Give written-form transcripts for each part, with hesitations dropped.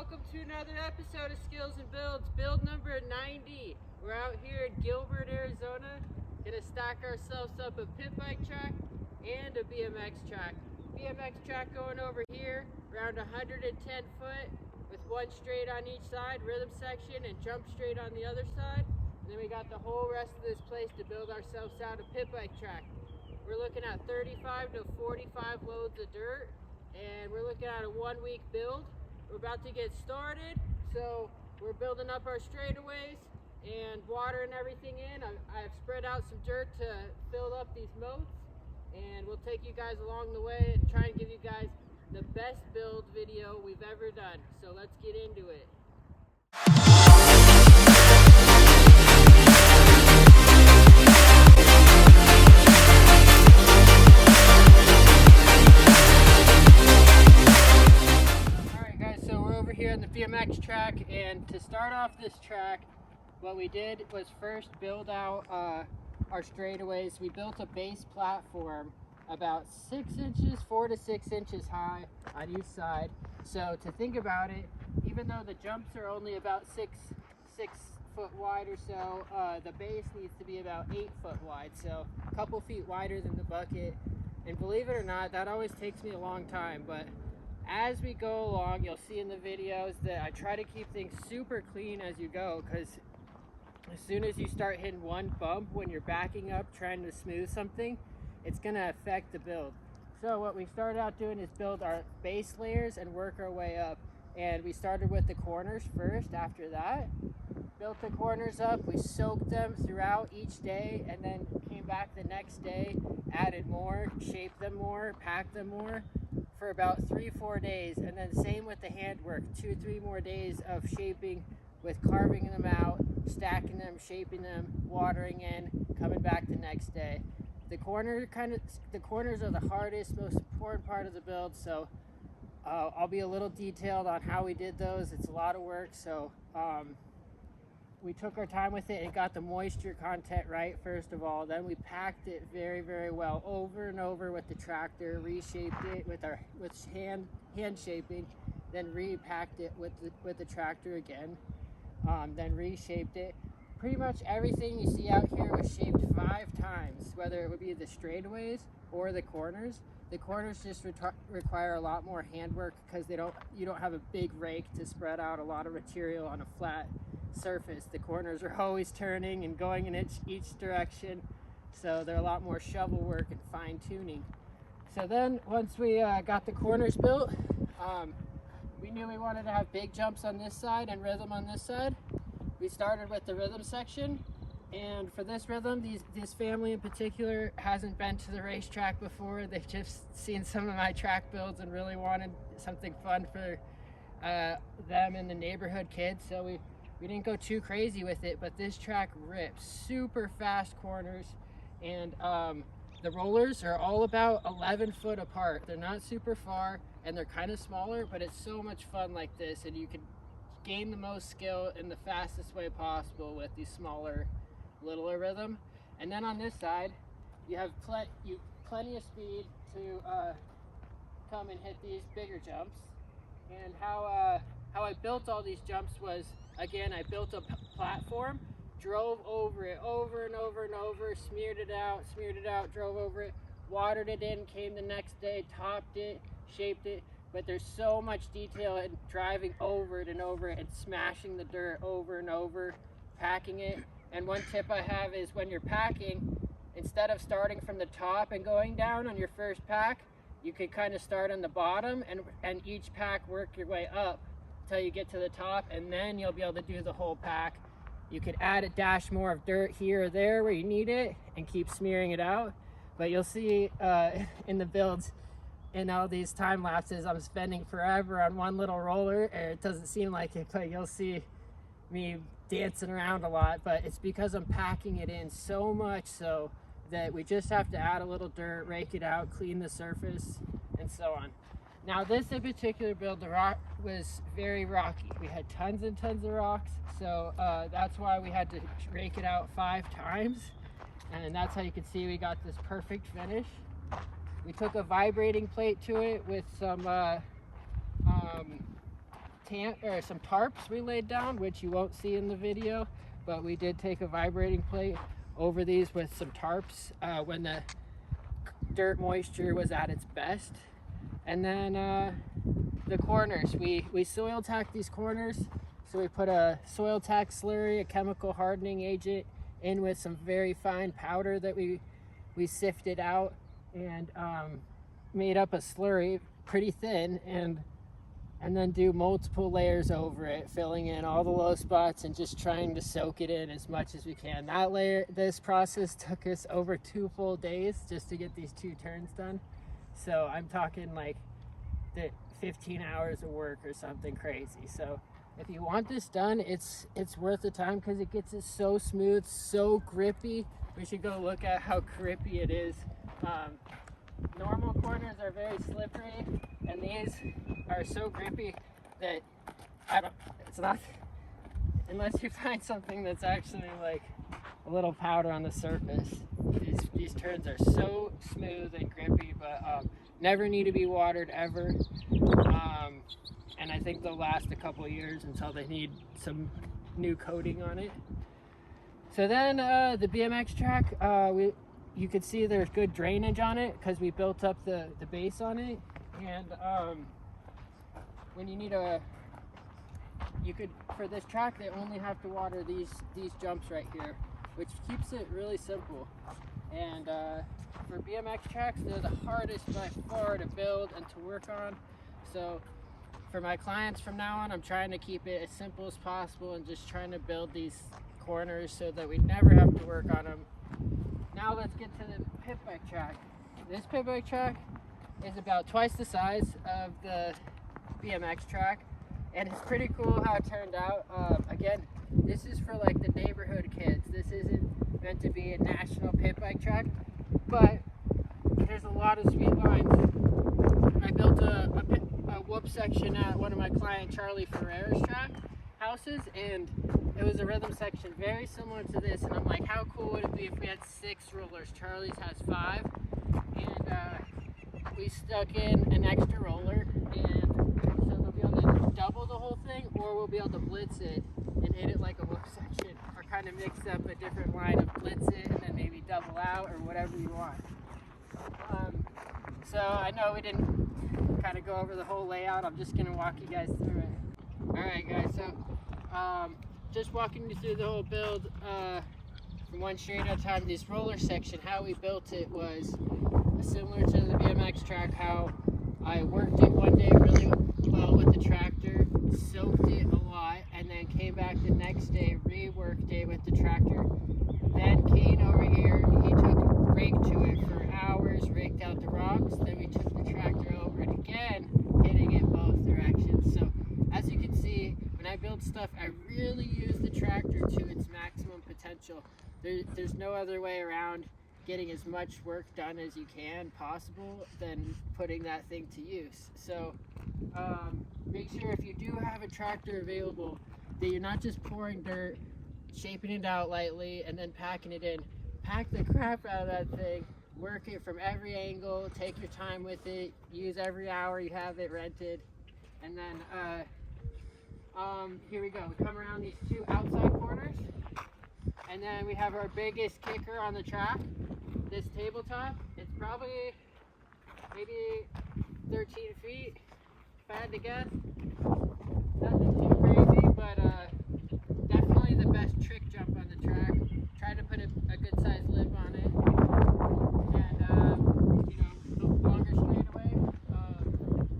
welcome to another episode of Skills and Builds, build number 90. We're out here in Gilbert, Arizona, gonna stack ourselves up a pit bike track and a BMX track. BMX track going over here, around 110 foot, with one straight on each side, rhythm section, and jump straight on the other side. And then we got the whole rest of this place to build ourselves out a pit bike track. We're looking at 35 to 45 loads of dirt, and we're looking at a 1 week build. We're about to get started, so we're building up our straightaways and watering everything in. I've spread out some dirt to fill up these moats, and we'll take you guys along the way and try and give you guys the best build video we've ever done. So let's get into it. Here on the BMX track, and to start off this track, what we did was first build out our straightaways. We built a base platform about 4 to 6 inches high on each side. So to think about it, even though the jumps are only about six foot wide or so, the base needs to be about 8 foot wide, so a couple feet wider than the bucket. And believe it or not, that always takes me a long time, but as we go along, you'll see in the videos that I try to keep things super clean as you go, because as soon as you start hitting one bump when you're backing up trying to smooth something, it's going to affect the build. So what we started out doing is build our base layers and work our way up. And we started with the corners first. After that, built the corners up, we soaked them throughout each day, and then came back the next day, added more, shaped them more, packed them more, for about 3-4 days. And then same with the handwork, 2-3 more days of shaping, with carving them out, stacking them, shaping them, watering in, coming back the next day. The corners are the hardest, most important part of the build, so I'll be a little detailed on how we did those. It's a lot of work, so we took our time with it and got the moisture content right first of all. Then we packed it very, very well over and over with the tractor, reshaped it with hand shaping, then repacked it with the tractor again, then reshaped it. Pretty much everything you see out here was shaped 5 times, whether it would be the straightaways or the corners. The corners just require a lot more handwork because you don't have a big rake to spread out a lot of material on a flat surface. The corners are always turning and going in each direction, so they're a lot more shovel work and fine tuning. So then once we got the corners built, we knew we wanted to have big jumps on this side and rhythm on this side. We started with the rhythm section, and for this rhythm, this family in particular hasn't been to the racetrack before. They've just seen some of my track builds and really wanted something fun for them and the neighborhood kids, so we didn't go too crazy with it. But this track rips, super fast corners, and the rollers are all about 11 foot apart. They're not super far, and they're kind of smaller, but it's so much fun like this, and you can gain the most skill in the fastest way possible with these smaller, littler rhythm. And then on this side, you have plenty of speed to come and hit these bigger jumps. And how I built all these jumps was, again, I built a platform, drove over it over and over and over, smeared it out, drove over it, watered it in, came the next day, topped it, shaped it. But there's so much detail in driving over it and over it and smashing the dirt over and over, packing it. And one tip I have is, when you're packing, instead of starting from the top and going down on your first pack, you could kind of start on the bottom and each pack work your way up until you get to the top, and then you'll be able to do the whole pack. You could add a dash more of dirt here or there where you need it and keep smearing it out. But you'll see in the builds, in all these time lapses, I'm spending forever on one little roller, and it doesn't seem like it, but you'll see me dancing around a lot. But it's because I'm packing it in so much so that we just have to add a little dirt, rake it out, clean the surface, and so on. Now this in particular build, the rock was very rocky. We had tons and tons of rocks, so that's why we had to rake it out 5 times, and that's how you can see we got this perfect finish. We took a vibrating plate to it with some some tarps we laid down, which you won't see in the video, but we did take a vibrating plate over these with some tarps when the dirt moisture was at its best. And then the corners, we soil tacked these corners. So we put a soil tack slurry, a chemical hardening agent, in with some very fine powder that we sifted out, and made up a slurry pretty thin, and then do multiple layers over it, filling in all the low spots and just trying to soak it in as much as we can. This process took us over 2 full days just to get these 2 turns done. So I'm talking like 15 hours of work or something crazy. So if you want this done, it's worth the time, because it gets it so smooth, so grippy. We should go look at how grippy it is. Normal corners are very slippery, and these are so grippy that it's not, unless you find something that's actually like a little powder on the surface. These turns are so smooth and grippy, but never need to be watered ever. And I think they'll last a couple years until they need some new coating on it. So then the BMX track, you could see there's good drainage on it because we built up the base on it. And when you need for this track, they only have to water these jumps right here, which keeps it really simple. And for BMX tracks, they're the hardest by far to build and to work on. So for my clients from now on, I'm trying to keep it as simple as possible and just trying to build these corners so that we never have to work on them. Now let's get to the pit bike track. This pit bike track is about twice the size of the BMX track, and it's pretty cool how it turned out. Again, this is for like the neighborhood kids. This isn't meant to be a national pit bike track, but there's a lot of sweet lines. I built a whoop section at one of my client Charlie Ferrera's track houses, and it was a rhythm section very similar to this, and I'm like, how cool would it be if we had 6 rollers? Charlie's has 5, and we stuck in an extra roller, and so they'll be able to double the whole thing, or we'll be able to blitz it and hit it like a whoop section, or kind of mix up a different line of blitz it and then maybe double out, or whatever you want. So I know we didn't kind of go over the whole layout. I'm just going to walk you guys through it. Alright guys, so just walking you through the whole build from one straight at a time. This roller section, how we built it was similar to the BMX track, how I worked it one day really well with the tractor, soaked it a lot, and then came back the next day, reworked it with the tractor. Then Kain over here, he raked to it for hours, raked out the rocks, then we took the tractor over it again, hitting it both directions. So as you can see, when I build stuff, I really use the tractor to its maximum potential. There's no other way around getting as much work done as you can possible than putting that thing to use. So make sure if you do have a tractor available that you're not just pouring dirt, shaping it out lightly, and then packing it in. Pack the crap out of that thing, work it from every angle, take your time with it, use every hour you have it rented, and then here we go. We come around these 2 outside corners, and then we have our biggest kicker on the track, this tabletop. It's probably maybe 13 feet, if I had to guess. Nothing too crazy, but definitely the best trick jump on the track. Try to put a good sized lip on it, and you know, the longer straightaway.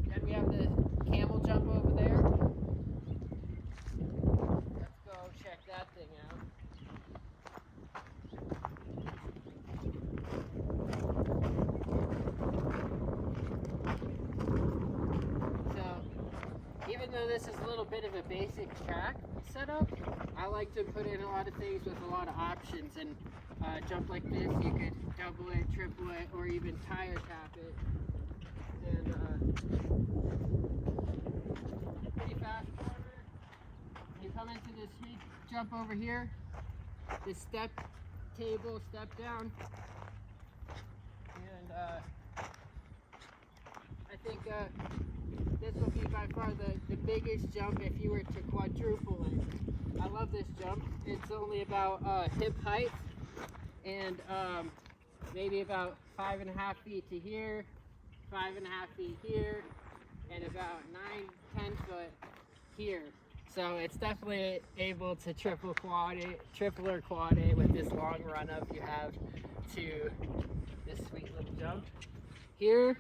Then we have the camel jump over there. Let's go check that thing out. So even though this is a little bit of a basic track setup, I like to put in a lot of things with a lot of options, and jump like this, you could double it, triple it, or even tire tap it. And pretty fast corner. You come into this sweet jump over here, this step table, step down, and I think this will be by far the biggest jump if you were to quadruple it. I love this jump. It's only about hip height and maybe about 5.5 feet to here, 5.5 feet here, and about 9-10 foot here. So it's definitely able to triple or quad it with this long run up you have to this sweet little jump. Here,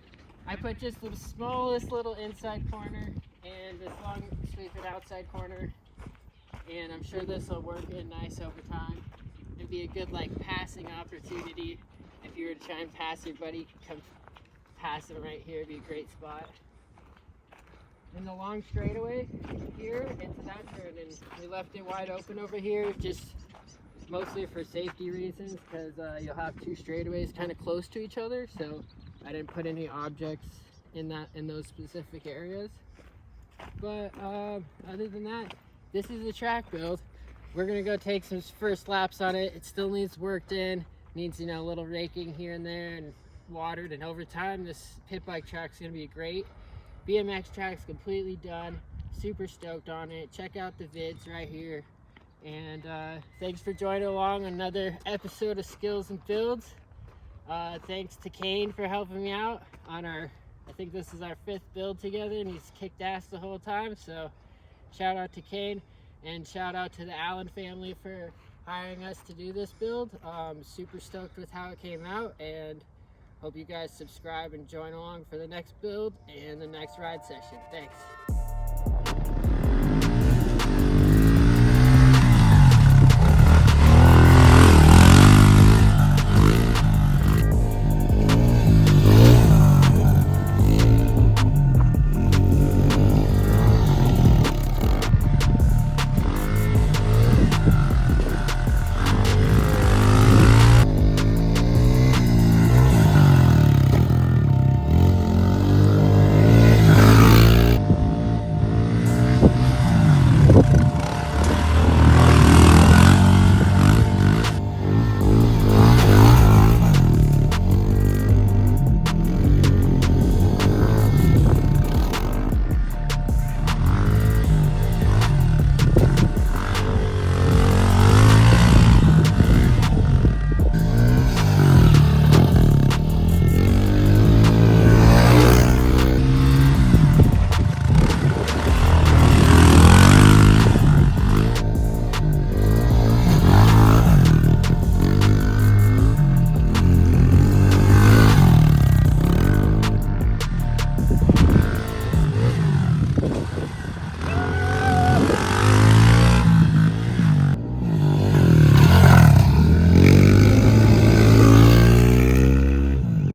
I put just the smallest little inside corner and this long sweeping outside corner. And I'm sure this will work in nice over time and be a good like passing opportunity. If you were to try and pass your buddy, come pass him right here, it'd be a great spot. In the long straightaway here into that turn, and we left it wide open over here just mostly for safety reasons, because you'll have two straightaways kind of close to each other, so I didn't put any objects in those specific areas. But other than that, this is the track build. We're gonna go take some first laps on it. It still needs worked in, needs, you know, a little raking here and there and watered, and over time this pit bike track's gonna be great. BMX track's completely done. Super stoked on it. Check out the vids right here. And thanks for joining along on another episode of Skills and Builds. Thanks to Kain for helping me out on I think this is our 5th build together, and he's kicked ass the whole time. So shout out to Kain, and shout out to the Allen family for hiring us to do this build. Super stoked with how it came out, and hope you guys subscribe and join along for the next build and the next ride session. Thanks.